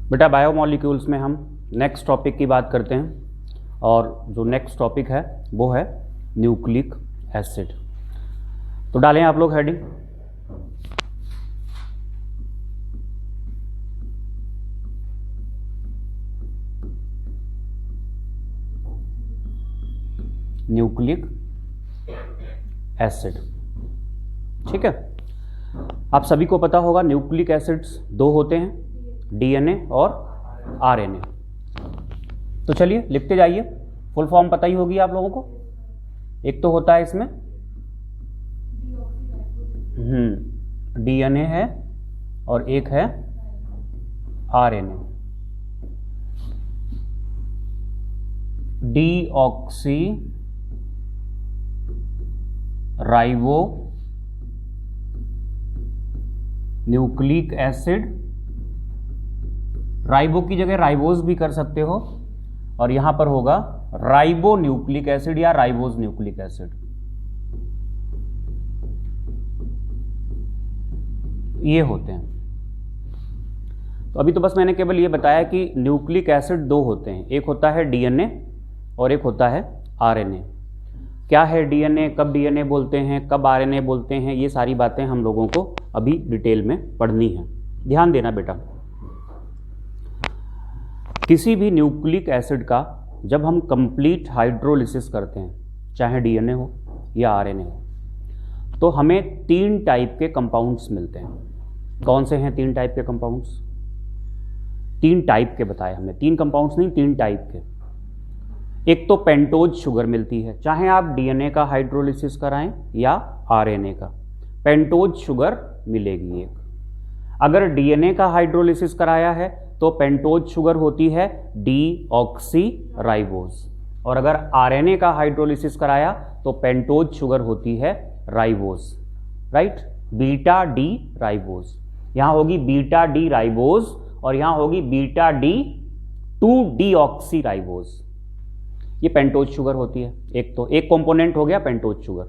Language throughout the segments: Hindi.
बेटा बायोमॉलिक्यूल्स में हम नेक्स्ट टॉपिक की बात करते हैं और जो नेक्स्ट टॉपिक है वो है न्यूक्लिक एसिड। तो डालें आप लोग हेडिंग। Nucleic acid. ठीक है, आप सभी को पता होगा न्यूक्लिक एसिड्स दो होते हैं, डीएनए और आरएनए। तो चलिए लिखते जाइए, फुल फॉर्म पता ही होगी आप लोगों को। एक तो होता है इसमें डीएनए है और एक है RNA. Deoxy ribo nucleic acid. Ribo की जगह राइबोज भी कर सकते हो, और यहां पर होगा राइबो न्यूक्लिक एसिड या राइबोज न्यूक्लिक एसिड। ये होते हैं। तो अभी तो बस मैंने केवल ये बताया कि न्यूक्लिक एसिड दो होते हैं, एक होता है डीएनए और एक होता है आरएनए। क्या है डीएनए, कब डीएनए बोलते हैं, कब आरएनए बोलते हैं, ये सारी बातें हम लोगों को अभी डिटेल में पढ़नी है। ध्यान देना बेटा, किसी भी न्यूक्लिक एसिड का जब हम कंप्लीट हाइड्रोलिसिस करते हैं, चाहे डीएनए हो या आरएनए हो, तो हमें तीन टाइप के कंपाउंड्स मिलते हैं। कौन से हैं तीन टाइप के कंपाउंड्स? तीन टाइप के बताए हमने, तीन कंपाउंड्स नहीं, तीन टाइप के। एक तो पेंटोज शुगर मिलती है, चाहे आप डीएनए का हाइड्रोलिसिस कराएं या आरएनए का, पेंटोज शुगर मिलेगी एक। अगर डीएनए का हाइड्रोलिसिस कराया है तो पेंटोज शुगर होती है डीऑक्सी राइबोज, और अगर आरएनए का हाइड्रोलिसिस कराया तो पेंटोज शुगर होती है ribose. Right, beta D ribose. यहां होगी बीटा डी राइबोज और यहां होगी बीटा डी 2 डीऑक्सी राइबोज। ये पेंटोज शुगर होती है। एक तो एक कंपोनेंट हो गया पेंटोज शुगर।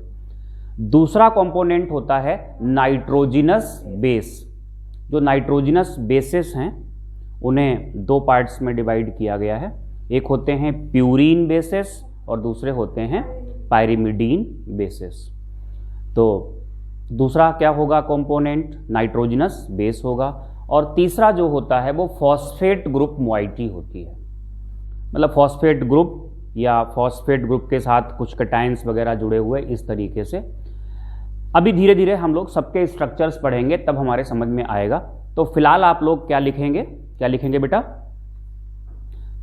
दूसरा कंपोनेंट होता है नाइट्रोजिनस बेस। जो नाइट्रोजिनस बेसेस हैं उन्हें दो पार्ट्स में डिवाइड किया गया है। एक होते हैं प्यूरीन बेसेस और दूसरे होते हैं पायरिमिडीन बेसेस। तो दूसरा क्या होगा कंपोनेंट? नाइट्रोजिनस बेस होगा। और तीसरा जो होता है वो फॉस्फेट ग्रुप मोइटी होती है, मतलब फॉस्फेट ग्रुप या फॉस्फेट ग्रुप के साथ कुछ कैटायंस वगैरह जुड़े हुए, इस तरीके से। अभी धीरे धीरे हम लोग सबके स्ट्रक्चर्स पढ़ेंगे तब हमारे समझ में आएगा। तो फिलहाल आप लोग क्या लिखेंगे, क्या लिखेंगे बेटा?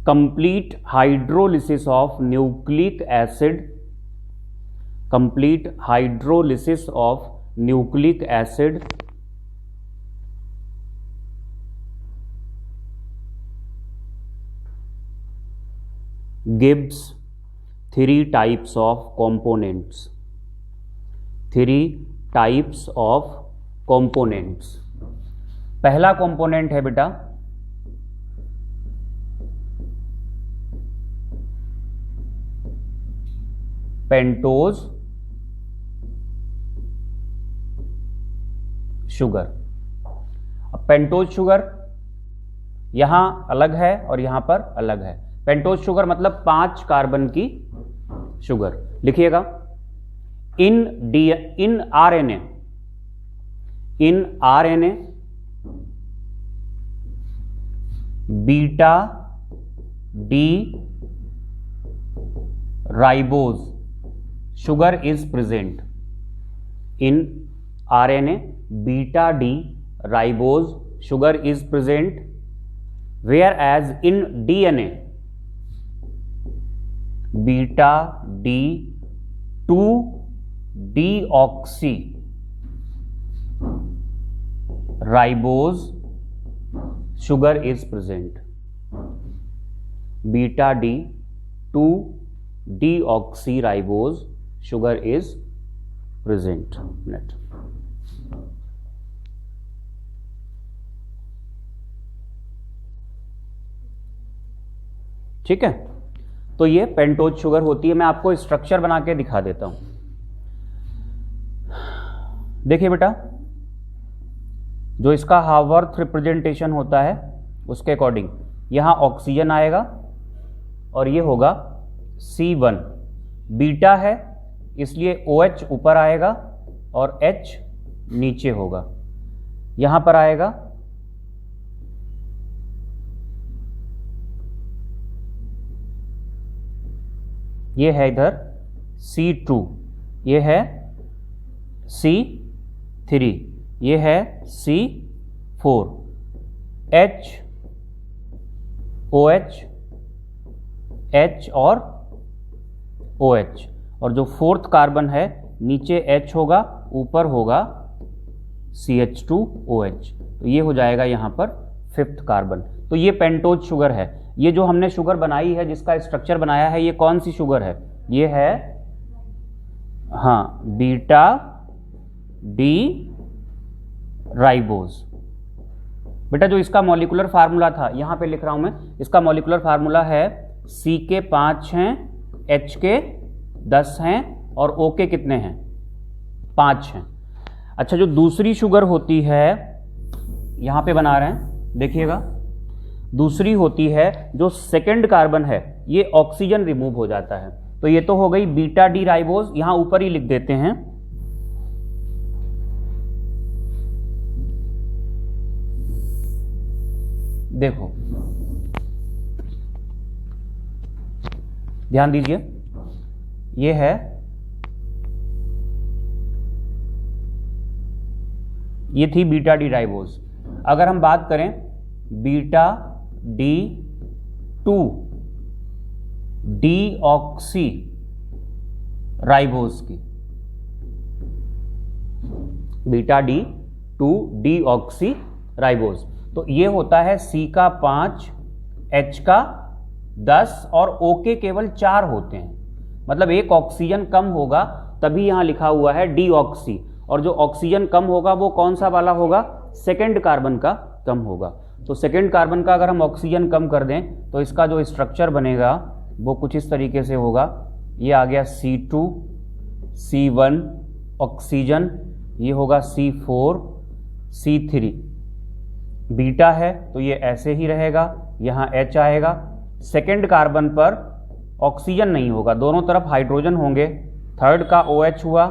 Complete hydrolysis of nucleic acid, complete hydrolysis of nucleic acid gives 3 types of components, 3 types of components। पहला कंपोनेंट है बेटा पेंटोज शुगर। अब पेंटोज शुगर यहां अलग है और यहां पर अलग है। पेंटोज शुगर मतलब 5 कार्बन की शुगर। लिखिएगा in RNA beta D ribose sugar is present. In RNA beta D ribose sugar is present, whereas in DNA beta D 2 deoxyribose sugar is present. Beta D 2 deoxyribose sugar is present. नेट ठीक है। तो ये पेंटोज शुगर होती है। मैं आपको स्ट्रक्चर बना के दिखा देता हूं। देखिए बेटा, जो इसका हावर्थ रिप्रेजेंटेशन होता है उसके अकॉर्डिंग यहाँ ऑक्सीजन आएगा और ये होगा C1। बीटा है इसलिए OH ऊपर आएगा और H नीचे होगा। यहां पर आएगा ये है इधर C2, ये है C3, ये है C4, H OH H और OH, और जो फोर्थ कार्बन है नीचे H होगा, ऊपर होगा CH2OH। तो ये हो जाएगा यहाँ पर फिफ्थ कार्बन। तो ये पेंटोज शुगर है। ये जो हमने शुगर बनाई है, जिसका स्ट्रक्चर बनाया है, ये कौन सी शुगर है? ये है हाँ बीटा डी राइबोज। बेटा जो इसका मॉलिक्यूलर फार्मूला था यहाँ पे लिख रहा हूं मैं, इसका मॉलिक्यूलर फार्मूला है C के 5 हैं, H के 10 हैं और O के कितने हैं? 5 हैं। अच्छा जो दूसरी शुगर होती है, यहाँ पे बना रहे हैं देखिएगा, दूसरी होती है जो सेकंड कार्बन है, ये ऑक्सीजन रिमूव हो जाता है। तो ये तो हो गई बीटा डी राइबोज, यहां ऊपर ही लिख देते हैं। देखो ध्यान दीजिए, ये है ये थी बीटा डी राइबोज। अगर हम बात करें beta D 2 deoxyribose की, beta D 2 deoxyribose, तो ये होता है C का 5, H का 10 और O के केवल 4 होते हैं। मतलब एक ऑक्सीजन कम होगा, तभी यहां लिखा हुआ है डी ऑक्सी, और जो ऑक्सीजन कम होगा वो कौन सा वाला होगा? सेकेंड कार्बन का कम होगा। तो सेकेंड कार्बन का अगर हम ऑक्सीजन कम कर दें तो इसका जो स्ट्रक्चर बनेगा वो कुछ इस तरीके से होगा। ये आ गया C2 C1 ऑक्सीजन, ये होगा C4 C3। बीटा है तो ये ऐसे ही रहेगा, यहाँ H आएगा। सेकेंड कार्बन पर ऑक्सीजन नहीं होगा, दोनों तरफ हाइड्रोजन होंगे। थर्ड का OH हुआ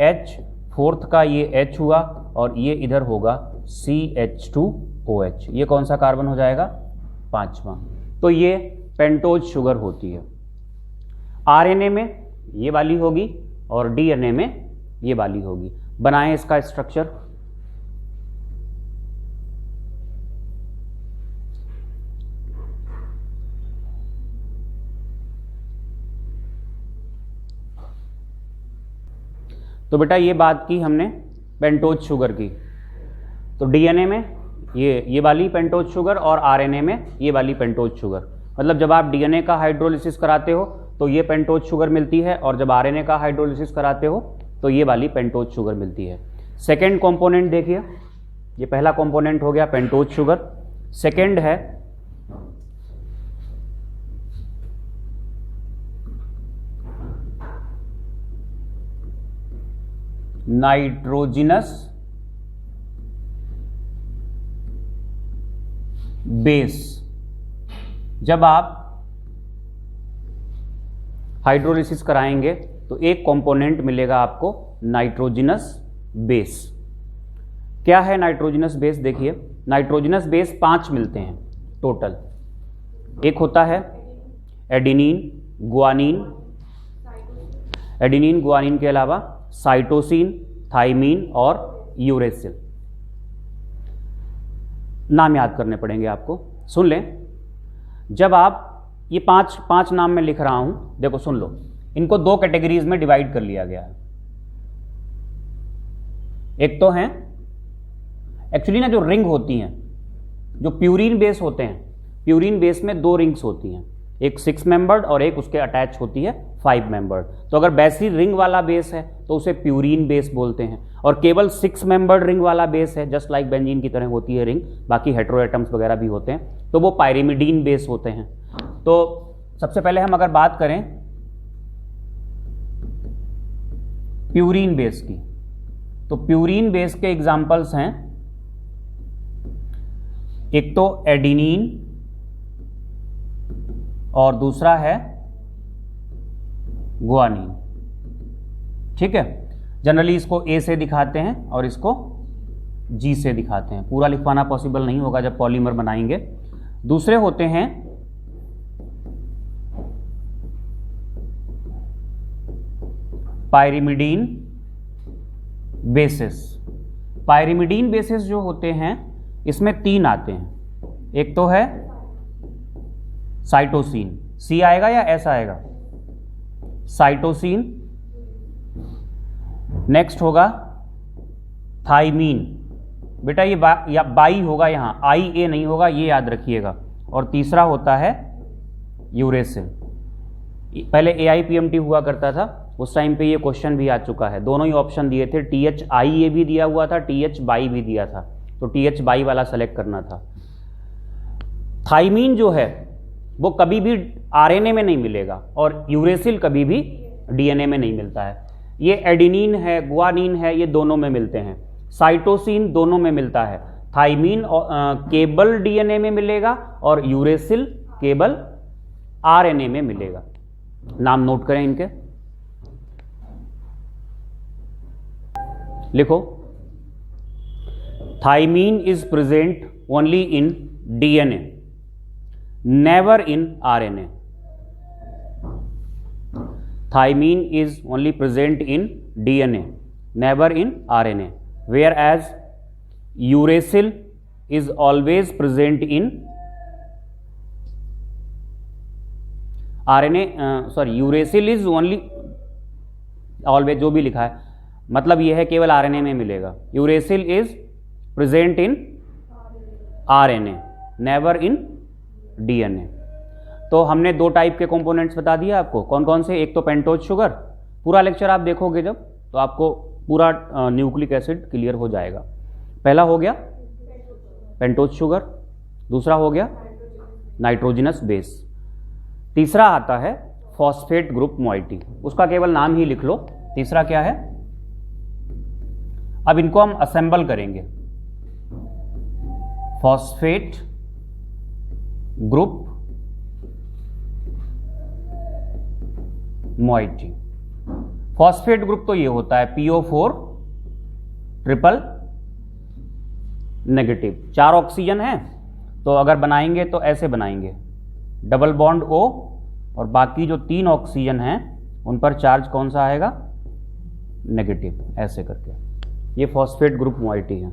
H, फोर्थ का ये H हुआ और ये इधर होगा CH2OH। ये कौन सा कार्बन हो जाएगा? 5वां। तो ये पेंटोज शुगर होती है। RNA में ये वाली होगी और DNA में ये वाली होगी। बनाएं इसका स्ट्रक्चर। तो बेटा ये बात की हमने पेंटोज शुगर की। तो DNA में ये वाली पेंटोज शुगर और RNA में ये वाली पेंटोज शुगर। मतलब जब आप DNA का हाइड्रोलिसिस कराते हो तो ये पेंटोज शुगर मिलती है, और जब RNA का हाइड्रोलिसिस कराते हो तो ये वाली पेंटोज शुगर मिलती है। सेकेंड कंपोनेंट देखिए, ये पहला कंपोनेंट हो गया पेंटोज शुगर। सेकेंड है नाइट्रोजिनस बेस। जब आप हाइड्रोलिसिस कराएंगे तो एक कंपोनेंट मिलेगा आपको नाइट्रोजिनस बेस। क्या है नाइट्रोजिनस बेस? देखिए नाइट्रोजिनस बेस 5 मिलते हैं टोटल। एक होता है एडिनिन गुआनिन, एडिनिन गुआनिन के अलावा साइटोसिन, थाइमीन और यूरेसिल। नाम याद करने पड़ेंगे आपको, सुन लें। जब आप ये पांच नाम में लिख रहा हूं, देखो सुन लो, इनको 2 कैटेगरीज में डिवाइड कर लिया गया है। एक तो है एक्चुअली ना जो रिंग होती हैं, जो प्यूरिन बेस होते हैं, प्यूरिन बेस में 2 रिंग्स होती हैं, एक 6 मेंबर्ड और एक उसके अटैच होती है 5 मेंबर्ड। तो अगर वैसी रिंग वाला बेस है तो उसे प्यूरिन बेस बोलते हैं, और केवल 6 मेंबर्ड रिंग वाला बेस है, जस्ट लाइक बेंजीन की तरह होती है रिंग, बाकी हेटेरोएटम्स वगैरह भी होते हैं, तो वो पायरिमिडीन बेस होते हैं। तो सबसे पहले हम अगर बात करें प्यूरिन बेस की, तो प्यूरिन बेस के एग्जाम्पल्स हैं एक तो एडिनिन और दूसरा है गुआनिन। ठीक है, जनरली इसको ए से दिखाते हैं और इसको जी से दिखाते हैं। पूरा लिखवाना पॉसिबल नहीं होगा जब पॉलीमर बनाएंगे। दूसरे होते हैं पायरिमिडीन बेसिस। पायरिमिडीन बेसिस जो होते हैं इसमें 3 आते हैं। एक तो है साइटोसिन, सी आएगा या एस आएगा, साइटोसिन। नेक्स्ट होगा थाइमीन, बेटा ये या बाई होगा, यहाँ आई ए नहीं होगा, ये याद रखिएगा। और तीसरा होता है यूरेसिल। पहले AIPMT हुआ करता था, उस टाइम पे ये क्वेश्चन भी आ चुका है। दोनों ही ऑप्शन दिए थे, THIA भी दिया हुआ था, TH बाई भी दिया था, तो TH बाई वाला सेलेक्ट करना था। थाइमीन जो है वो कभी भी RNA में नहीं मिलेगा और यूरेसिल कभी भी DNA में नहीं मिलता है। ये एडिनिन है, गुआनिन है, ये दोनों में मिलते हैं। साइटोसिन दोनों में मिलता है। थाइमीन केवल DNA में मिलेगा और यूरेसिल केवल RNA में मिलेगा। नाम नोट करें इनके, लिखो। Thymine is present only in DNA, never in RNA। Thymine is only present in DNA, never in RNA, whereas uracil is always present in RNA. uracil is only always, जो भी लिखा है मतलब यह है केवल RNA में मिलेगा। uracil is present in RNA, never in DNA। तो हमने 2 टाइप के कंपोनेंट्स बता दिया आपको, कौन कौन से। एक तो पेंटोज शुगर, पूरा लेक्चर आप देखोगे जब तो आपको पूरा न्यूक्लिक एसिड क्लियर हो जाएगा। पहला हो गया पेंटोज शुगर, दूसरा हो गया नाइट्रोजनस बेस, तीसरा आता है फॉस्फेट ग्रुप मॉइटी। उसका केवल नाम ही लिख लो। तीसरा क्या है, अब इनको हम असेंबल करेंगे। Phosphate group moiety. Phosphate group तो ये होता है PO4 ट्रिपल नेगेटिव। 4 ऑक्सीजन है तो अगर बनाएंगे तो ऐसे बनाएंगे, डबल बॉन्ड O और बाकी जो 3 ऑक्सीजन हैं उन पर चार्ज कौन सा आएगा, नेगेटिव, ऐसे करके। ये फॉस्फेट ग्रुप मॉइटी है।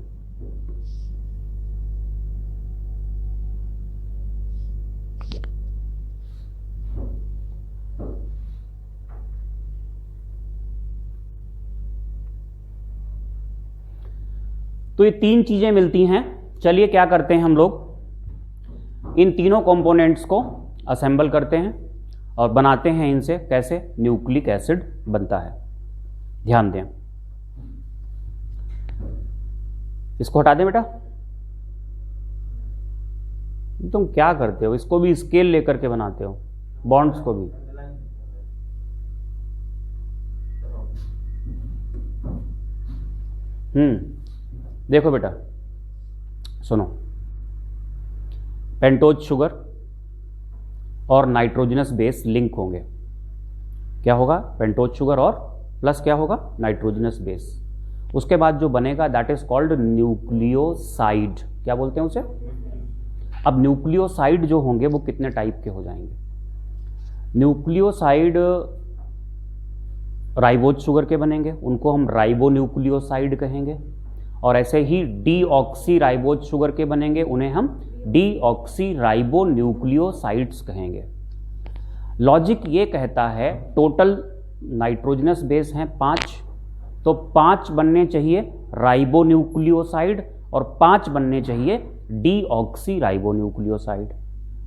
तो ये 3 चीजें मिलती हैं। चलिए क्या करते हैं हम लोग, इन तीनों कंपोनेंट्स को असेंबल करते हैं और बनाते हैं इनसे कैसे न्यूक्लिक एसिड बनता है। ध्यान दें, इसको हटा दें बेटा। तुम क्या करते हो, इसको भी स्केल लेकर के बनाते हो, बॉन्ड्स को भी। देखो बेटा, सुनो, पेंटोज शुगर और नाइट्रोजनस बेस लिंक होंगे। क्या होगा, पेंटोज शुगर और प्लस क्या होगा, नाइट्रोजनस बेस। उसके बाद जो बनेगा दैट इज कॉल्ड न्यूक्लियोसाइड। क्या बोलते हैं उसे। अब न्यूक्लियोसाइड जो होंगे वो कितने टाइप के हो जाएंगे। न्यूक्लियोसाइड राइबोज शुगर के बनेंगे, उनको हम राइबो न्यूक्लियोसाइड कहेंगे। और ऐसे ही डीऑक्सी राइबोज शुगर के बनेंगे, उन्हें हम डीऑक्सी राइबो न्यूक्लियोसाइड्स कहेंगे। लॉजिक ये कहता है टोटल नाइट्रोजनस बेस हैं 5, तो 5 बनने चाहिए राइबो न्यूक्लियोसाइड और 5 बनने चाहिए डीऑक्सी राइबो न्यूक्लियोसाइड।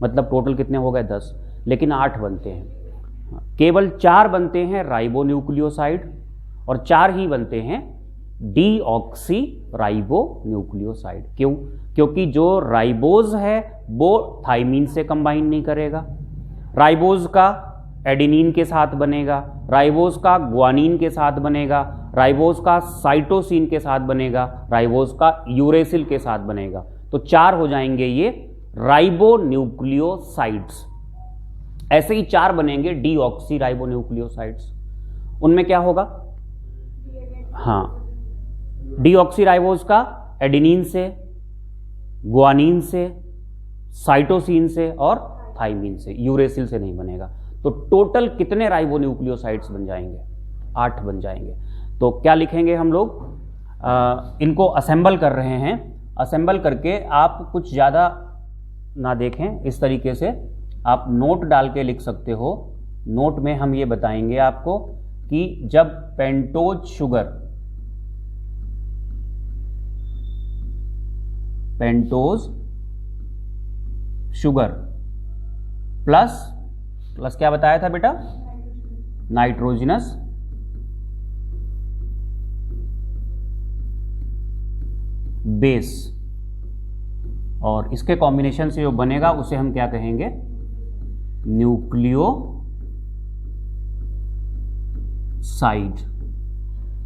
मतलब टोटल कितने हो गए 10, लेकिन 8 बनते हैं। केवल 4 बनते हैं राइबो न्यूक्लियोसाइड और 4 ही बनते हैं डीऑक्सी राइबो न्यूक्लियोसाइड। क्यों, क्योंकि जो राइबोज है वो थाइमीन से कंबाइन नहीं करेगा, राइबोज का एडिनिन के साथ बनेगा, राइबोज का गुआनिन के साथ बनेगा, राइबोज का साइटोसिन के साथ बनेगा, राइबोज का यूरेसिल के साथ बनेगा। तो 4 हो जाएंगे ये राइबोन्यूक्लियोसाइड्स। ऐसे ही 4 बनेंगे डीऑक्सी राइबोन्यूक्लियोसाइड्स। उनमें क्या होगा? हाँ, डीऑक्सी राइबोज का एडेनिन से, ग्वानिन से, साइटोसिन से और थाइमिन से, यूरेसिल से नहीं बनेगा। तो टोटल कितने राइबोन्यूक्लियोसाइड्स बन जाएंगे? 8 बन जाएंगे। तो क्या लिखेंगे हम लोग? इनको असेंबल कर रहे हैं। असेंबल करके आप कुछ ज़्यादा ना देखें, इस तरीके से आप नोट डाल के लिख सकते हो। नोट में हम ये बताएंगे आपको कि जब पेंटोज शुगर प्लस क्या बताया था बेटा? नाइट्रोजनस बेस, और इसके कॉम्बिनेशन से जो बनेगा उसे हम क्या कहेंगे? न्यूक्लियोसाइड।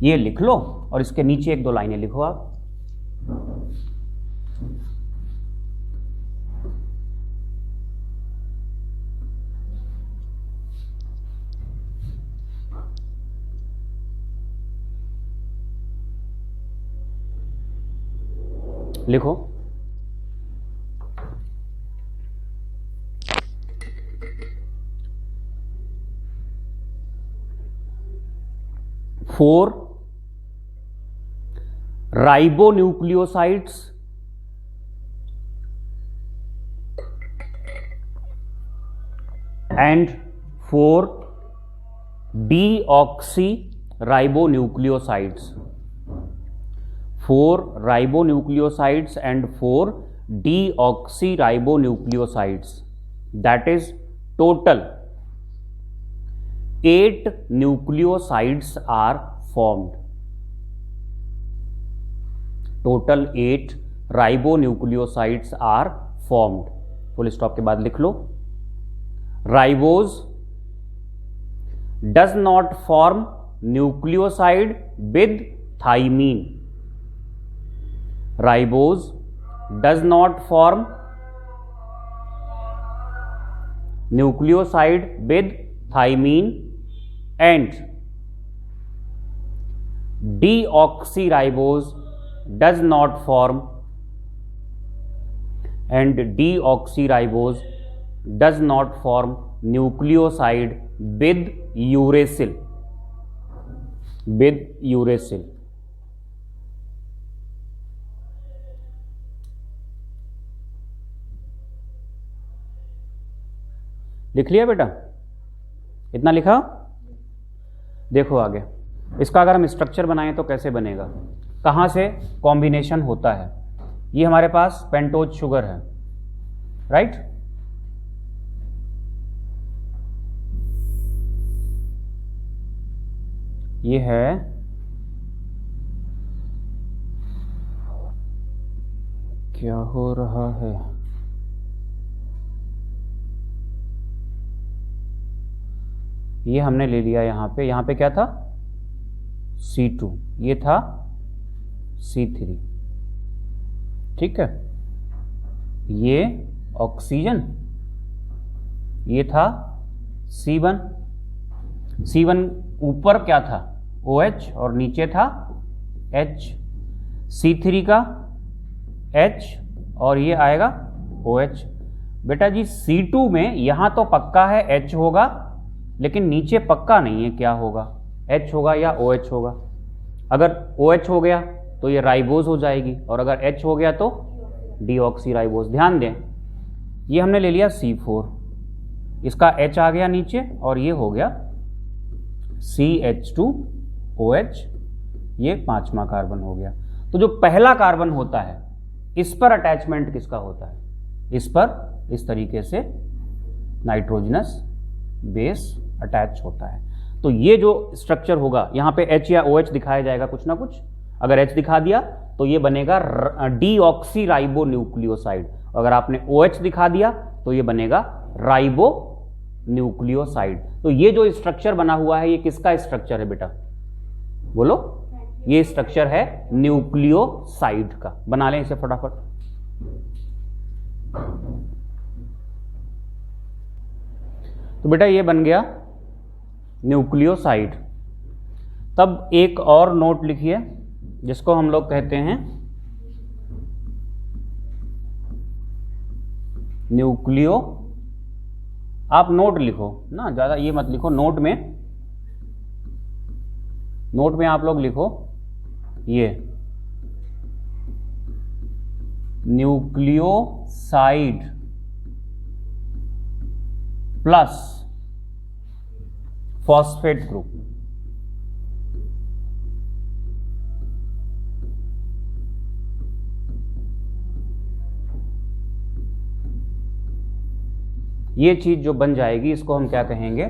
ये लिख लो और इसके नीचे 1-2 लाइनें लिखो आप। लिखो four राइबोन्यूक्लियोसाइड्स and 4 deoxy ribonucleosides. 4 ribonucleosides and 4 deoxy ribonucleosides. That is total 8 nucleosides are formed. Total 8 ribonucleosides are formed. Full stop के बाद लिख लो, ribose does not form nucleoside with thymine. Ribose does not form nucleoside with thymine, and deoxyribose does not form nucleoside with uracil. लिख लिया बेटा? इतना लिखा? देखो आगे इसका अगर हम स्ट्रक्चर बनाएं तो कैसे बनेगा, कहां से कॉम्बिनेशन होता है। ये हमारे पास पेंटोज शुगर है, राइट? ये है क्या हो रहा है, ये हमने ले लिया यहाँ पे क्या था? C2, ये था C3, ठीक है। ये ऑक्सीजन, ये था C1 ऊपर क्या था? OH और नीचे था H। C3 का H और ये आएगा OH। बेटा जी C2 में यहां तो पक्का है H होगा, लेकिन नीचे पक्का नहीं है क्या होगा, H होगा या OH होगा। अगर OH हो गया तो ये राइबोज हो जाएगी, और अगर H हो गया तो डीऑक्सी राइबोज। ध्यान दें, ये हमने ले लिया C4, इसका H आ गया नीचे और ये हो गया CH2OH, ये 5वां कार्बन हो गया। तो जो पहला कार्बन होता है इस पर अटैचमेंट किसका होता है? इस पर इस तरीके से नाइट्रोजनस बेस अटैच होता है। तो ये जो स्ट्रक्चर होगा यहाँ पे H या OH दिखाया जाएगा कुछ ना कुछ। अगर H दिखा दिया तो ये बनेगा डीऑक्सी राइबोन्यूक्लियोसाइड, अगर आपने OH दिखा दिया तो ये बनेगा राइबोन्यूक्लियोसाइड। तो ये जो स्ट्रक्चर बना हुआ है ये किसका स्ट्रक्चर है बेटा? बोलो, ये स्ट्रक्चर है न्यूक्लियोसाइड का। बना लें इसे फटाफट। तो बेटा ये बन गया न्यूक्लियोसाइड। तब एक और नोट लिखिए जिसको हम लोग कहते हैं न्यूक्लियो, आप नोट लिखो ना, ज़्यादा ये मत लिखो, नोट में आप लोग लिखो ये न्यूक्लियोसाइड प्लस फॉस्फेट ग्रुप। ये चीज जो बन जाएगी इसको हम क्या कहेंगे,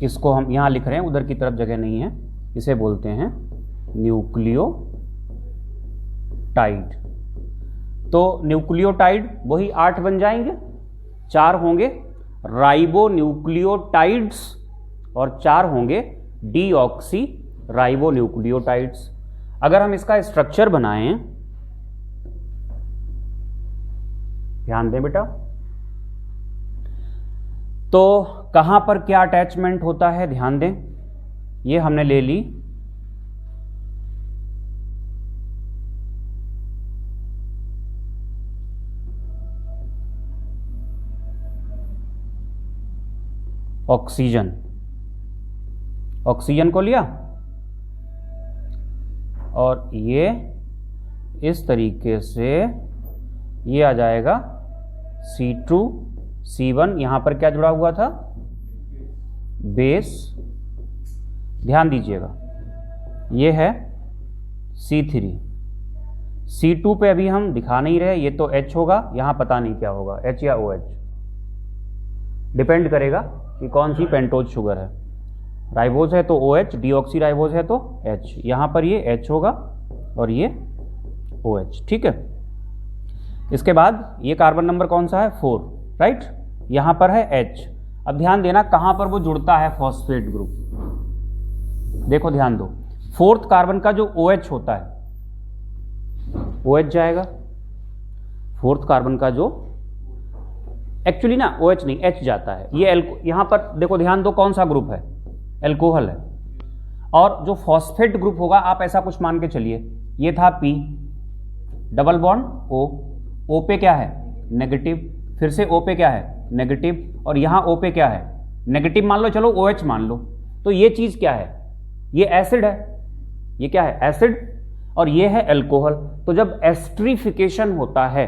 इसको हम यहां लिख रहे हैं, उधर की तरफ जगह नहीं है, इसे बोलते हैं न्यूक्लियोटाइड। तो न्यूक्लियोटाइड वही 8 बन जाएंगे, 4 होंगे राइबो न्यूक्लियोटाइड्स और 4 होंगे डीऑक्सी राइबो न्यूक्लियोटाइड्स। अगर हम इसका स्ट्रक्चर बनाएं, ध्यान दें बेटा, तो कहां पर क्या अटैचमेंट होता है ध्यान दें। ये हमने ले ली ऑक्सीजन, ऑक्सीजन को लिया और ये इस तरीके से ये आ जाएगा C2C1। यहां पर क्या जुड़ा हुआ था, बेस, ध्यान दीजिएगा, ये है C3। C2 पे अभी हम दिखा नहीं रहे, ये तो H होगा, यहां पता नहीं क्या होगा, H या OH, डिपेंड करेगा कि कौन सी पेंटोज शुगर है। राइबोज है तो OH, डीऑक्सी राइबोज है तो H, यहां पर ये H होगा और ये OH, ठीक है। इसके बाद ये कार्बन नंबर कौन सा है, 4, राइट, यहां पर है H। अब ध्यान देना कहां पर वो जुड़ता है फॉस्फेट ग्रुप, देखो ध्यान दो, 4th कार्बन का जो OH होता है, OH जाएगा, 4th कार्बन का जो एक्चुअली ना OH नहीं H जाता है, ये यहां पर देखो ध्यान दो कौन सा ग्रुप है, एल्कोहल है। और जो फॉस्फेट ग्रुप होगा आप ऐसा कुछ मान के चलिए, ये था P, डबल बॉन्ड O पे क्या है नेगेटिव, फिर से O पे क्या है नेगेटिव, और यहां O पे क्या है नेगेटिव मान लो, चलो OH मान लो। तो ये चीज क्या है, ये एसिड है, ये क्या है एसिड, और ये है एल्कोहल। तो जब एस्ट्रिफिकेशन होता है,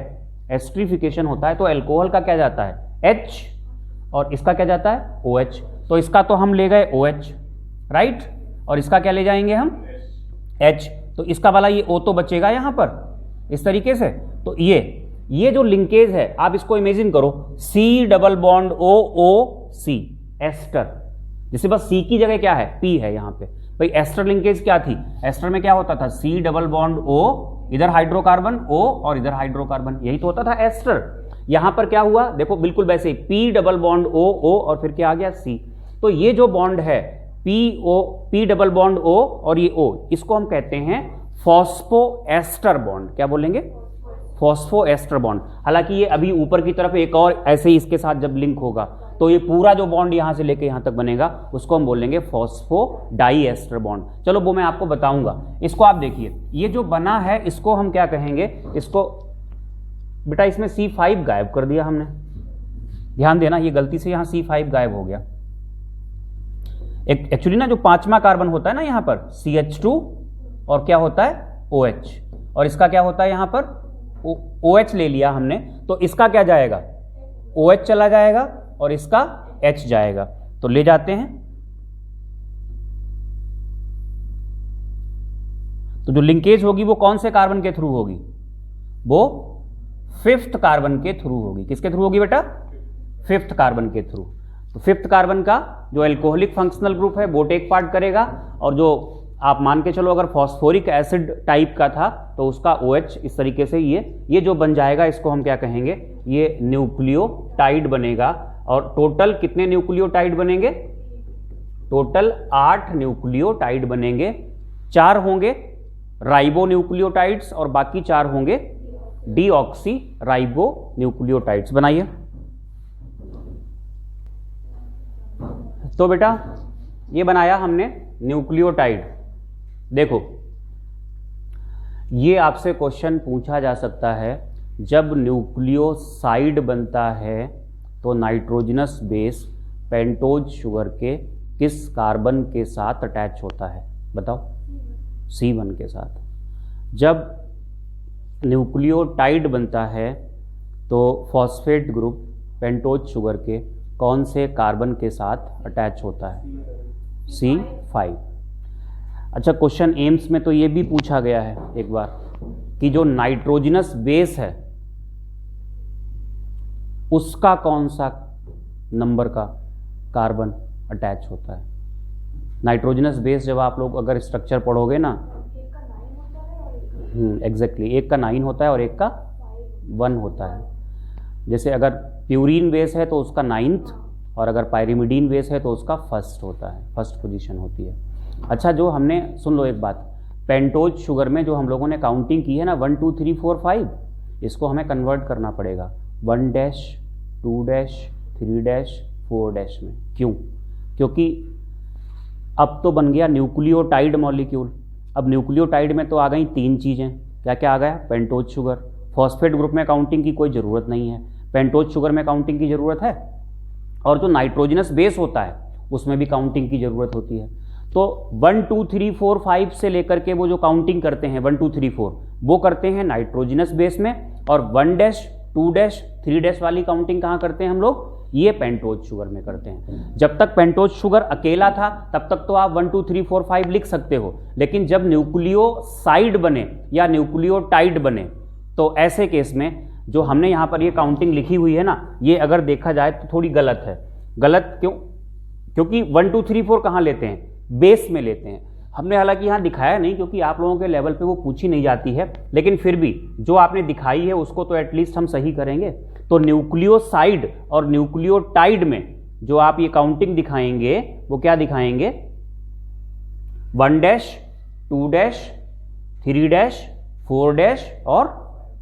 एस्ट्रिफिकेशन होता है तो एल्कोहल का क्या जाता है H और इसका क्या जाता है OH। तो इसका तो हम ले गए OH, राइट, और इसका क्या ले जाएंगे हम H, तो इसका वाला ये O तो बचेगा यहां पर इस तरीके से। तो ये जो लिंकेज है आप इसको इमेजिन करो, C double bond OOC ester, जिसे बस C की जगह क्या है P है यहां पे। भाई एस्टर लिंकेज क्या थी, एस्टर में क्या होता था C डबल बॉन्ड O, इधर हाइड्रोकार्बन O और इधर हाइड्रोकार्बन, यही तो होता था एस्टर। यहां पर क्या हुआ देखो बिल्कुल वैसे ही, P डबल बॉन्ड O और फिर क्या आ गया C। तो ये जो बॉन्ड है P डबल बॉन्ड O और ये O, इसको हम कहते हैं फॉस्फोएस्टर बॉन्ड। क्या बोलेंगे, फॉस्फोएस्टर बॉन्ड। हालांकि ये अभी ऊपर की तरफ एक और ऐसे ही इसके साथ जब लिंक होगा तो ये पूरा जो बॉन्ड यहां से लेके यहां तक बनेगा उसको हम बोलेंगे फॉस्फोडाईएस्टर बॉन्ड। चलो वो मैं आपको बताऊंगा। इसको आप देखिए, ये जो बना है इसको हम क्या कहेंगे, इसको बेटा इसमें C5 गायब कर दिया हमने, ध्यान देना, ये गलती से यहां C5 गायब हो गया। एक्चुअली ना जो 5वां कार्बन होता है ना यहां पर CH2 और क्या होता है OH, और इसका क्या होता है यहां पर OH ले लिया हमने, तो इसका क्या जाएगा OH चला जाएगा और इसका H जाएगा। तो ले जाते हैं, तो जो लिंकेज होगी वो कौन से कार्बन के थ्रू होगी, वो 5th कार्बन के थ्रू होगी। किसके थ्रू होगी बेटा, 5th कार्बन के थ्रू। तो 5th कार्बन का जो एल्कोहलिक फंक्शनल ग्रुप है वो टेक पार्ट करेगा, और जो आप मान के चलो अगर फॉस्फोरिक एसिड टाइप का था तो उसका OH इस तरीके से ये जो बन जाएगा, इसको हम क्या कहेंगे, ये न्यूक्लियोटाइड बनेगा। और टोटल कितने न्यूक्लियोटाइड बनेंगे, टोटल 8 न्यूक्लियोटाइड बनेंगे। 4 होंगे राइबो न्यूक्लियोटाइड्स और बाकी 4 होंगे डीऑक्सी राइबो न्यूक्लियोटाइड्स बनाइए। तो बेटा ये बनाया हमने न्यूक्लियोटाइड। देखो ये आपसे क्वेश्चन पूछा जा सकता है, जब न्यूक्लियोसाइड बनता है तो नाइट्रोजनस बेस पेंटोज शुगर के किस कार्बन के साथ अटैच होता है? बताओ। C1 के साथ। जब न्यूक्लियोटाइड बनता है तो फॉस्फेट ग्रुप पेंटोज शुगर के कौन से कार्बन के साथ अटैच होता है? C5। अच्छा, क्वेश्चन एम्स में तो ये भी पूछा गया है एक बार कि जो नाइट्रोजनस बेस है उसका कौन सा नंबर का कार्बन अटैच होता है? नाइट्रोजनस बेस जब आप लोग अगर स्ट्रक्चर पढ़ोगे ना, एग्जैक्टली, एक का 9 होता है और एक का 1 होता है। जैसे अगर प्यूरिन बेस है तो उसका 9th, और अगर पायरिमिडीन बेस है तो उसका 1st होता है, 1st पोजीशन होती है। अच्छा, जो हमने, सुन लो एक बात, पेंटोज शुगर में जो हम लोगों ने काउंटिंग की है ना 1 2 3 4 5, इसको हमें कन्वर्ट करना पड़ेगा 1 डैश 2 डैश 3 डैश 4 डैश में। क्यों? क्योंकि अब तो बन गया न्यूक्लियोटाइड मॉलिक्यूल। अब न्यूक्लियोटाइड में तो आ गई 3 चीज़ें। क्या क्या आ गया? Pentose sugar. फॉस्फेट ग्रुप में काउंटिंग की कोई ज़रूरत नहीं है, पेंटोज शुगर में काउंटिंग की ज़रूरत है, और जो नाइट्रोजनस बेस होता है उसमें भी काउंटिंग की ज़रूरत होती है। तो 1 2 3 4 5 से लेकर के वो जो काउंटिंग करते हैं 1 2 3 4, वो करते हैं नाइट्रोजनस बेस में, और 1 डैश 2 डैश 3 डैश वाली काउंटिंग कहाँ करते हैं हम लोग? ये पेंटोज शुगर में करते हैं। जब तक पेंटोज शुगर अकेला था तब तक तो आप 1 2 3 4 5 लिख सकते हो, लेकिन जब न्यूक्लियोसाइड बने या न्यूक्लियोटाइड बने तो ऐसे केस में जो हमने यहाँ पर ये काउंटिंग लिखी हुई है ना, ये अगर देखा जाए तो थोड़ी गलत है। गलत क्यों? क्योंकि 1 2 3 4 कहाँ लेते हैं? बेस में लेते हैं। हमने हालांकि यहाँ दिखाया नहीं क्योंकि आप लोगों के लेवल पे वो पूछी नहीं जाती है, लेकिन फिर भी जो आपने दिखाई है उसको तो एटलीस्ट हम सही करेंगे। तो न्यूक्लियोसाइड और न्यूक्लियोटाइड में जो आप ये काउंटिंग दिखाएंगे वो क्या दिखाएंगे? 1 डैश 2 डैश 3 डैश 4 डैश और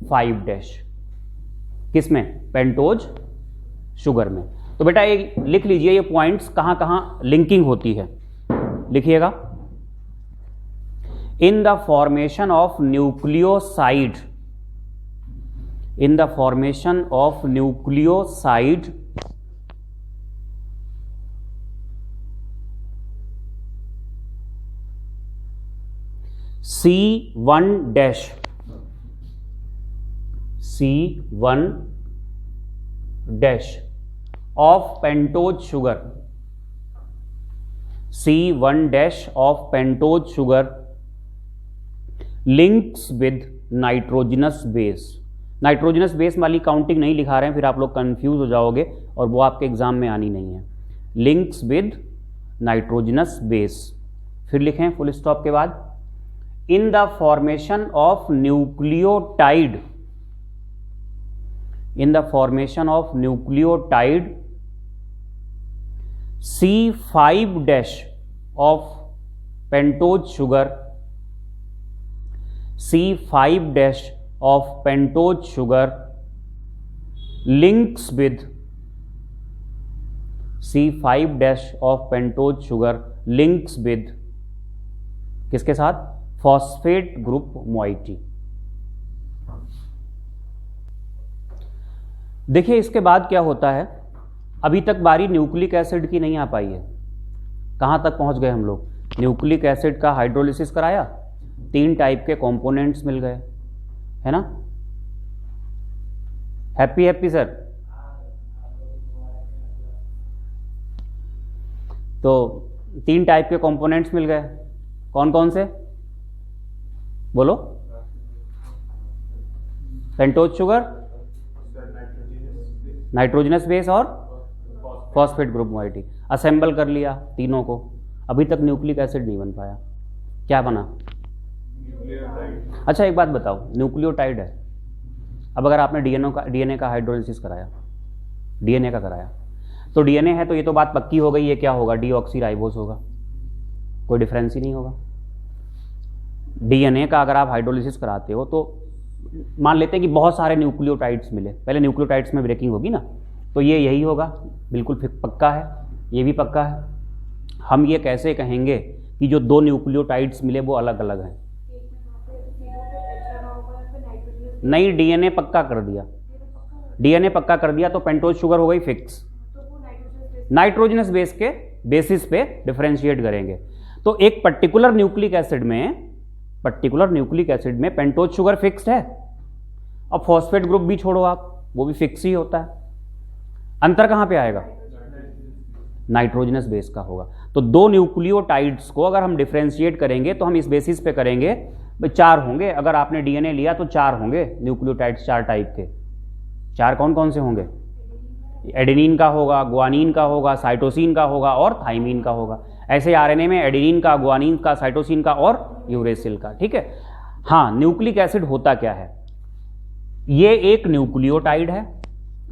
5 डैश। किसमें? पेंटोज शुगर में। तो बेटा ये लिख लीजिए, ये पॉइंट्स कहां कहां लिंकिंग होती है, लिखिएगा। In the formation of nucleoside, in the formation of nucleoside C1 dash, C1 dash of pentose sugar, C1 dash of pentose sugar links with nitrogenous base. Nitrogenous base वाली काउंटिंग नहीं लिखा रहे हैं, फिर आप लोग कंफ्यूज हो जाओगे और वो आपके एग्जाम में आनी नहीं है। लिंक्स विद नाइट्रोजनस बेस, फिर लिखें फुल स्टॉप के बाद, in the formation of nucleotide, in the formation of nucleotide C5 dash of pentose sugar, C5 dash of pentose sugar links with, C5 dash of pentose sugar links with किसके साथ? Phosphate group moiety. देखिए इसके बाद क्या होता है, अभी तक बारी न्यूक्लिक एसिड की नहीं आ पाई है। कहां तक पहुंच गए हम लोग? न्यूक्लिक एसिड का हाइड्रोलिसिस कराया, 3 टाइप के कंपोनेंट्स मिल गए, है ना? Happy happy sir? तो 3 टाइप के कंपोनेंट्स मिल गए, कौन कौन से? बोलो। पेंटोज शुगर, नाइट्रोजनस बेस और फॉस्फेट ग्रुप मोइटी। असेंबल कर लिया तीनों को, अभी तक न्यूक्लिक एसिड नहीं बन पाया। क्या बना? अच्छा एक बात बताओ, न्यूक्लियोटाइड है, अब अगर आपने डीएनए का हाइड्रोलिसिस कराया, डीएनए का कराया, तो डीएनए है तो ये तो बात पक्की हो गई, ये क्या होगा? डीऑक्सीराइबोस होगा, कोई डिफरेंस ही नहीं होगा। डीएनए का अगर आप हाइड्रोलिसिस कराते हो तो मान लेते हैं कि बहुत सारे न्यूक्लियोटाइड्स मिले, पहले न्यूक्लियोटाइड्स में ब्रेकिंग होगी ना, तो ये यही होगा, बिल्कुल फिर पक्का है, ये भी पक्का है। हम ये कैसे कहेंगे कि जो दो न्यूक्लियोटाइड्स मिले वो अलग अलग हैं? नहीं, डीएनए पक्का कर दिया, डीएनए पक्का कर दिया तो पेंटोज शुगर हो गई फिक्स, नाइट्रोजनस बेस के बेसिस पे डिफरेंशिएट करेंगे। तो एक पर्टिकुलर न्यूक्लिक एसिड में पेंटोज शुगर फिक्स्ड है, अब फॉस्फेट ग्रुप भी छोड़ो आप, वो भी फिक्स ही होता है। अंतर कहां पे आएगा? नाइट्रोजनस बेस का होगा। तो दो न्यूक्लियोटाइड्स को अगर हम डिफरेंशिएट करेंगे तो हम इस बेसिस पे करेंगे, भाई 4 होंगे, अगर आपने डीएनए लिया तो 4 होंगे न्यूक्लियोटाइड्स, 4 टाइप के। 4 कौन कौन से होंगे? एडेनिन का होगा, ग्वानिन का होगा, साइटोसिन का होगा और थाइमिन का होगा। ऐसे आरएनए में एडेनिन का, ग्वानिन का, साइटोसिन का और यूरेसिल का, ठीक है। हाँ, न्यूक्लिक एसिड होता क्या है? ये एक न्यूक्लियोटाइड है,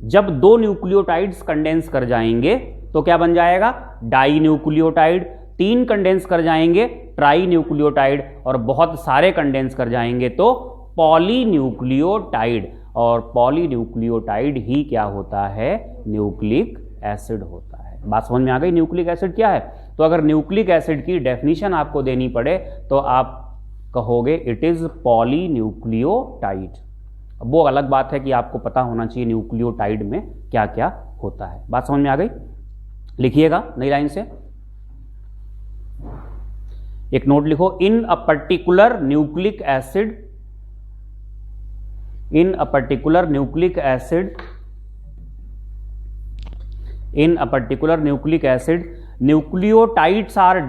जब दो न्यूक्लियोटाइड्स कंडेंस कर जाएंगे तो क्या बन जाएगा? Die nucleotide. 3 कंडेंस कर जाएंगे ट्राई न्यूक्लियोटाइड, और बहुत सारे कंडेंस कर जाएंगे तो पॉलीन्यूक्लियोटाइड। और पॉलीन्यूक्लियोटाइड ही क्या होता है? न्यूक्लिक एसिड होता है। बात समझ में आ गई? न्यूक्लिक एसिड क्या है? तो अगर न्यूक्लिक एसिड की डेफिनेशन आपको देनी पड़े तो आप कहोगे इट इज पॉलीन्यूक्लियोटाइड। अब वो अलग बात है कि आपको पता होना चाहिए न्यूक्लियोटाइड में क्या क्या होता है। बात समझ में आ गई? लिखिएगा नई लाइन से, एक नोट लिखो, in a particular nucleic acid, in a particular nucleic acid nucleotides are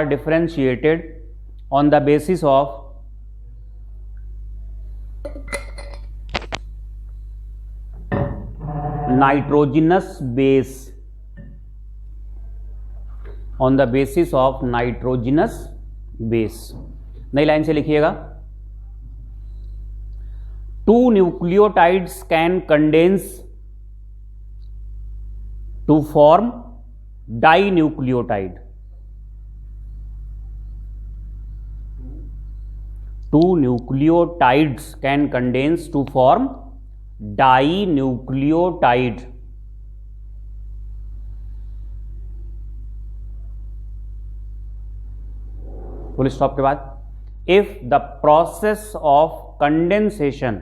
differentiated on the basis of nitrogenous base, on the basis of nitrogenous base। नई लाइन से लिखिएगा, 2 nucleotides can condense to form dinucleotide। 2 nucleotides can condense to form dinucleotide। Full stop के बाद, if the process of condensation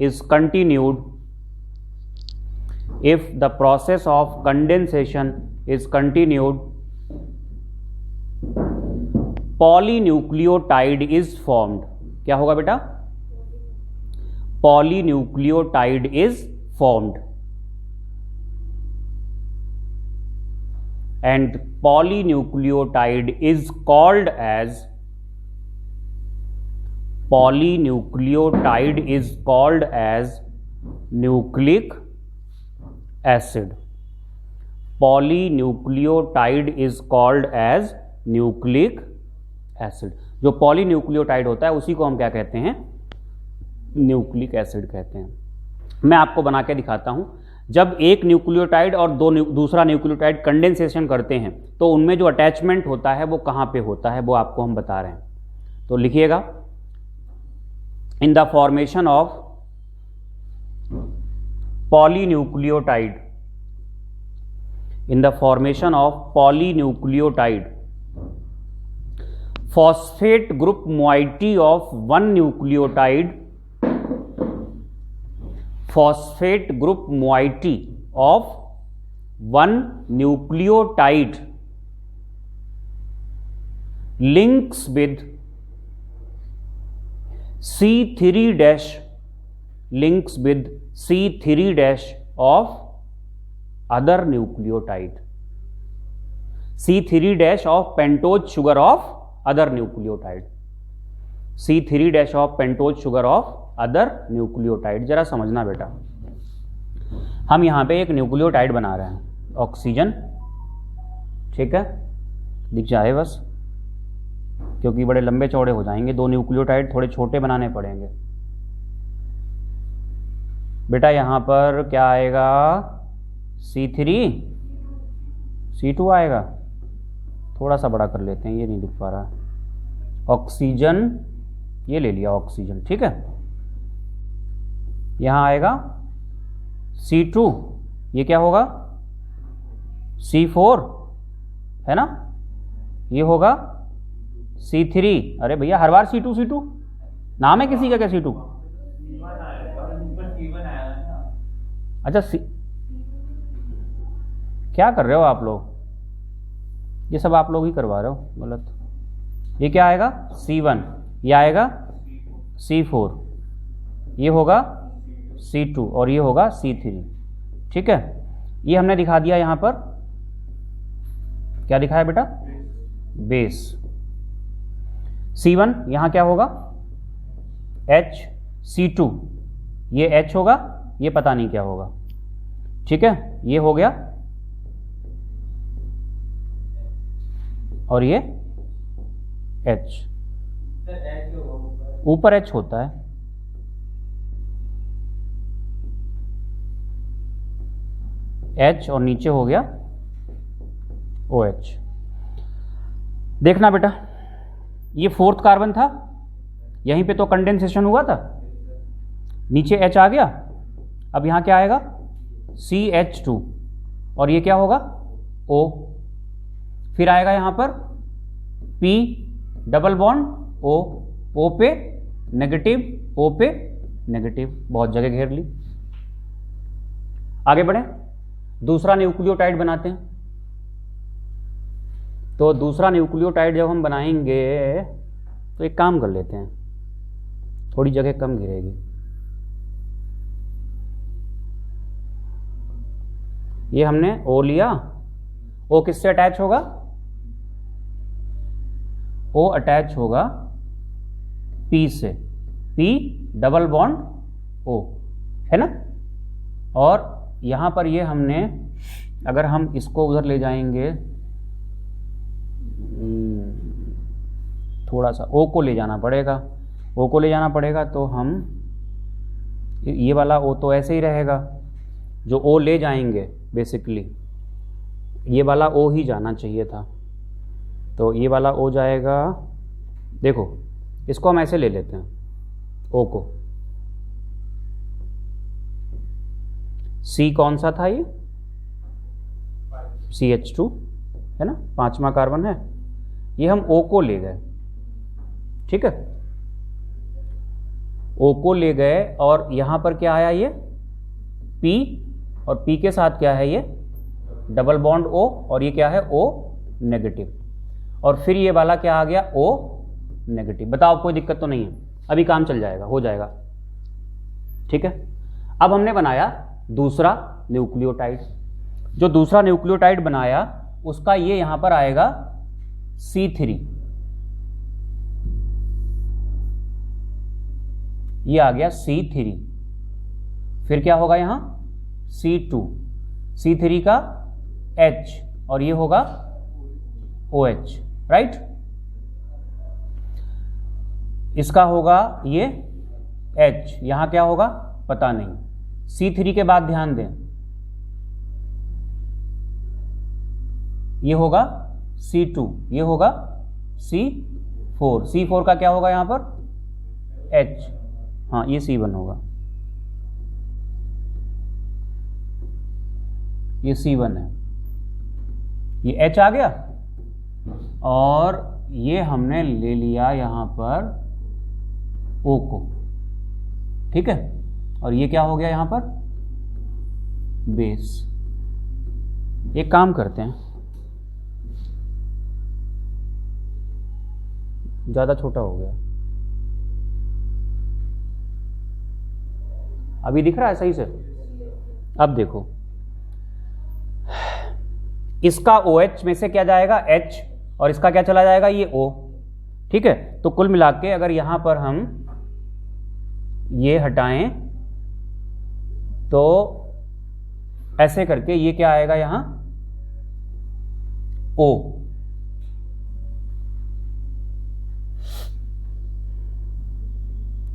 is continued, if the process of condensation is continued, polynucleotide is formed। क्या होगा बेटा? polynucleotide is formed, and polynucleotide is called as nucleic acid। polynucleotide is called as nucleic acid। जो पॉलीन्यूक्लियोटाइड होता है उसी को हम क्या कहते हैं? न्यूक्लिक एसिड कहते हैं। मैं आपको बना के दिखाता हूं। जब एक न्यूक्लियोटाइड और दूसरा न्यूक्लियोटाइड कंडेंसेशन करते हैं तो उनमें जो अटैचमेंट होता है वो कहां पे होता है, वो आपको हम बता रहे हैं। तो लिखिएगा, in the formation of polynucleotide, in the formation of polynucleotide, phosphate group moiety of one nucleotide, phosphate group moiety of one nucleotide links with C3 dash, links with C3 dash of other nucleotide, C3 dash of pentose sugar of other nucleotide, C3 dash of pentose sugar of other nucleotide। जरा समझना बेटा, हम यहां पे एक न्यूक्लियोटाइड बना रहे हैं, ऑक्सीजन, ठीक है, दिख जाए बस, क्योंकि बड़े लंबे चौड़े हो जाएंगे, 2 न्यूक्लियोटाइड थोड़े छोटे बनाने पड़ेंगे बेटा। यहां पर क्या आएगा? C3 C2 आएगा, थोड़ा सा बड़ा कर लेते हैं, ये नहीं दिख पा रहा। ऑक्सीजन, ये ले लिया ऑक्सीजन, ठीक है। यहां आएगा C2, ये क्या होगा C4 है ना, ये होगा C3। अरे भैया हर बार C2 C2 नाम है किसी का क्या C2? अच्छा क्या कर रहे हो आप लोग, ये सब आप लोग ही करवा रहे हो गलत। ये क्या आएगा C1, ये आएगा C4, ये होगा C2 और ये होगा C3, ठीक है। ये हमने दिखा दिया यहां पर, क्या दिखाया बेटा, बेस। C1 यहां क्या होगा H, C2 ये H होगा, ये पता नहीं क्या होगा, ठीक है। ये हो गया और ये H, ऊपर H होता है, H और नीचे हो गया OH। देखना बेटा, ये 4th कार्बन था, यहीं पे तो कंडेंसेशन हुआ था, नीचे H आ गया। अब यहां क्या आएगा CH2 और ये क्या होगा O, फिर आएगा यहां पर P double bond O, O पे नेगेटिव, O पे नेगेटिव, बहुत जगह घेर ली। आगे बढ़े, दूसरा न्यूक्लियोटाइड बनाते हैं। तो दूसरा न्यूक्लियोटाइड जब हम बनाएंगे तो एक काम कर लेते हैं, थोड़ी जगह कम घेरेगी। ये हमने O लिया, O किससे अटैच होगा, O अटैच होगा P से, P डबल बॉन्ड O है ना। और यहां पर ये हमने, अगर हम इसको उधर ले जाएंगे, थोड़ा सा O को ले जाना पड़ेगा, O को ले जाना पड़ेगा, तो हम ये वाला O तो ऐसे ही रहेगा, जो O ले जाएंगे बेसिकली ये वाला O ही जाना चाहिए था, तो ये वाला O जाएगा। देखो इसको हम ऐसे ले लेते हैं, O को, C कौन सा था, ये CH2 है ना, 5वां कार्बन है, ये हम O को ले गए, ठीक है। O को ले गए और यहां पर क्या आया, ये P, और P के साथ क्या है, ये डबल बॉन्ड O, और ये क्या है O नेगेटिव, और फिर ये वाला क्या आ गया O नेगेटिव। बताओ कोई दिक्कत तो नहीं है, अभी काम चल जाएगा, हो जाएगा, ठीक है। अब हमने बनाया दूसरा न्यूक्लियोटाइड, जो दूसरा न्यूक्लियोटाइड बनाया उसका ये यहां पर आएगा C3, ये आ गया C3, फिर क्या होगा यहां C2, C3 का H और ये होगा OH, राइट। इसका होगा ये H, यहां क्या होगा पता नहीं। C3 के बाद ध्यान दें, ये होगा C2, ये होगा C4, C4 का क्या होगा यहां पर H, हाँ ये C1 होगा, ये C1 है, ये H आ गया, और ये हमने ले लिया यहां पर O को, ठीक है। और ये क्या हो गया यहां पर बेस। एक काम करते हैं, ज्यादा छोटा हो गया, अभी दिख रहा है सही से। अब देखो इसका OH में से क्या जाएगा H, और इसका क्या चला जाएगा ये O, ठीक है। तो कुल मिला के अगर यहां पर हम ये हटाएं तो ऐसे करके ये क्या आएगा यहां O,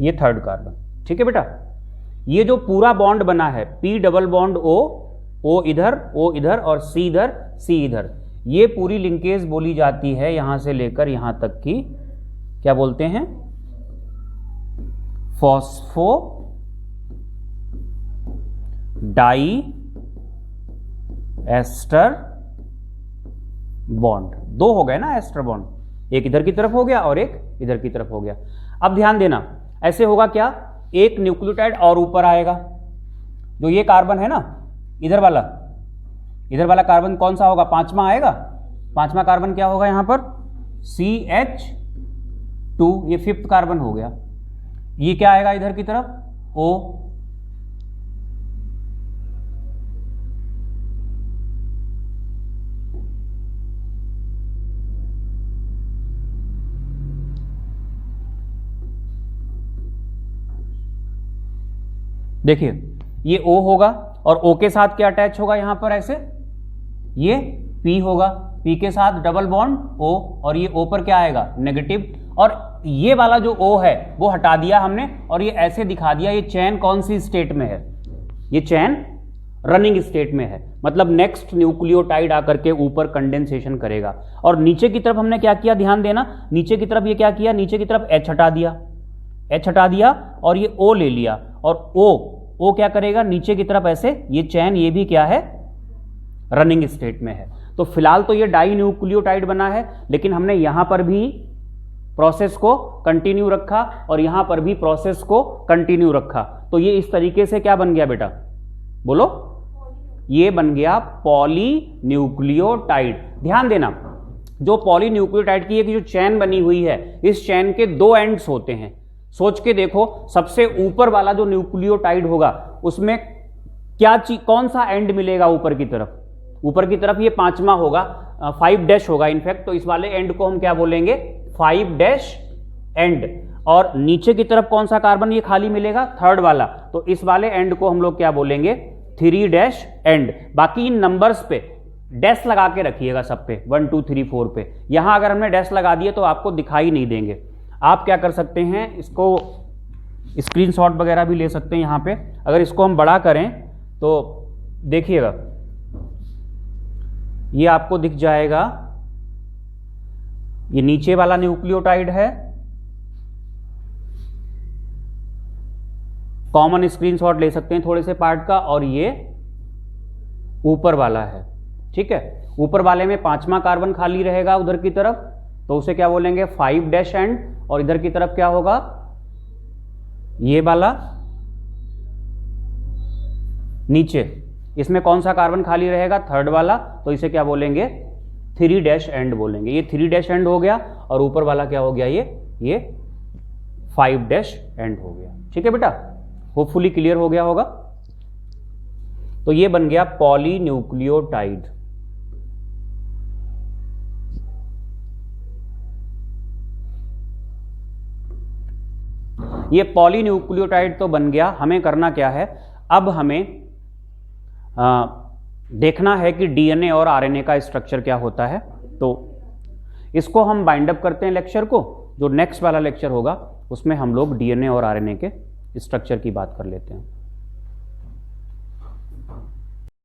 ये 3rd कार्बन, ठीक है बेटा। ये जो पूरा बॉन्ड बना है P double bond O O इधर और C इधर। ये पूरी लिंकेज बोली जाती है यहां से लेकर यहां तक की, क्या बोलते हैं, फॉस्फो डाई एस्टर बॉन्ड। दो हो गए ना एस्टर बॉन्ड, एक इधर की तरफ हो गया और एक इधर की तरफ हो गया। अब ध्यान देना, ऐसे होगा क्या, एक न्यूक्लियोटाइड और ऊपर आएगा, जो ये कार्बन है ना इधर वाला कार्बन कौन सा होगा, पांचवा आएगा। पांचवा कार्बन क्या होगा यहां पर, CH2, ये फिफ्थ कार्बन हो गया। ये क्या आएगा इधर की तरफ, O। देखिए ये O होगा और O के साथ क्या अटैच होगा यहां पर, ऐसे ये P होगा, P के साथ डबल बॉन्ड O, और ये O पर क्या आएगा, नेगेटिव। और ये वाला जो O है वो हटा दिया हमने और ये ऐसे दिखा दिया। ये चैन कौन सी स्टेट में है, ये चैन रनिंग स्टेट में है, मतलब नेक्स्ट न्यूक्लियोटाइड आकर के ऊपर कंडेंसेशन करेगा। और नीचे की तरफ हमने क्या किया, ध्यान देना, नीचे की तरफ ये क्या किया, नीचे की तरफ H हटा दिया और ये O ले लिया, और O क्या करेगा, नीचे की तरफ ऐसे, ये चैन ये भी क्या है, रनिंग स्टेट में है। तो फिलहाल तो ये डाई न्यूक्लियोटाइड बना है, लेकिन हमने यहां पर भी प्रोसेस को कंटिन्यू रखा और यहां पर भी प्रोसेस को कंटिन्यू रखा। तो ये इस तरीके से क्या बन गया बेटा, बोलो, ये बन गया पॉलीन्यूक्लियोटाइड। ध्यान देना, जो पॉलीन्यूक्लियोटाइड की एक जो चैन बनी हुई है, इस चैन के दो एंड्स होते हैं। सोच के देखो, सबसे ऊपर वाला जो न्यूक्लियोटाइड होगा उसमें क्या चीज, कौन सा एंड मिलेगा ऊपर की तरफ, ऊपर की तरफ ये पांचवा होगा, 5' होगा इनफैक्ट। तो इस वाले एंड को हम क्या बोलेंगे, 5' एंड। और नीचे की तरफ कौन सा कार्बन ये खाली मिलेगा, थर्ड वाला, तो इस वाले एंड को हम लोग क्या बोलेंगे, 3' एंड। बाकी इन नंबर्स पे डैश लगा के रखिएगा, सब पे 1 2 3 4 पे। यहां अगर हमने डैश लगा दिए तो आपको दिखाई नहीं देंगे। आप क्या कर सकते हैं, इसको स्क्रीनशॉट वगैरह भी ले सकते हैं। यहां पे अगर इसको हम बड़ा करें तो देखिएगा, ये आपको दिख जाएगा, ये नीचे वाला न्यूक्लियोटाइड है, कॉमन स्क्रीनशॉट ले सकते हैं थोड़े से पार्ट का, और ये ऊपर वाला है, ठीक है। ऊपर वाले में पांचवा कार्बन खाली रहेगा उधर की तरफ, तो उसे क्या बोलेंगे, 5' एंड। और इधर की तरफ क्या होगा, ये वाला नीचे, इसमें कौन सा कार्बन खाली रहेगा, थर्ड वाला, तो इसे क्या बोलेंगे, 3' एंड बोलेंगे। ये 3' एंड हो गया और ऊपर वाला क्या हो गया, ये 5' एंड हो गया। ठीक है बेटा, होपफुली क्लियर हो गया होगा। तो ये बन गया पॉलीन्यूक्लियोटाइड। ये पॉलीन्यूक्लियोटाइड तो बन गया। हमें करना क्या है, अब हमें देखना है कि डीएनए और आरएनए का स्ट्रक्चर क्या होता है। तो इसको हम बाइंड अप करते हैं लेक्चर को। जो नेक्स्ट वाला लेक्चर होगा उसमें हम लोग डीएनए और आरएनए के स्ट्रक्चर की बात कर लेते हैं।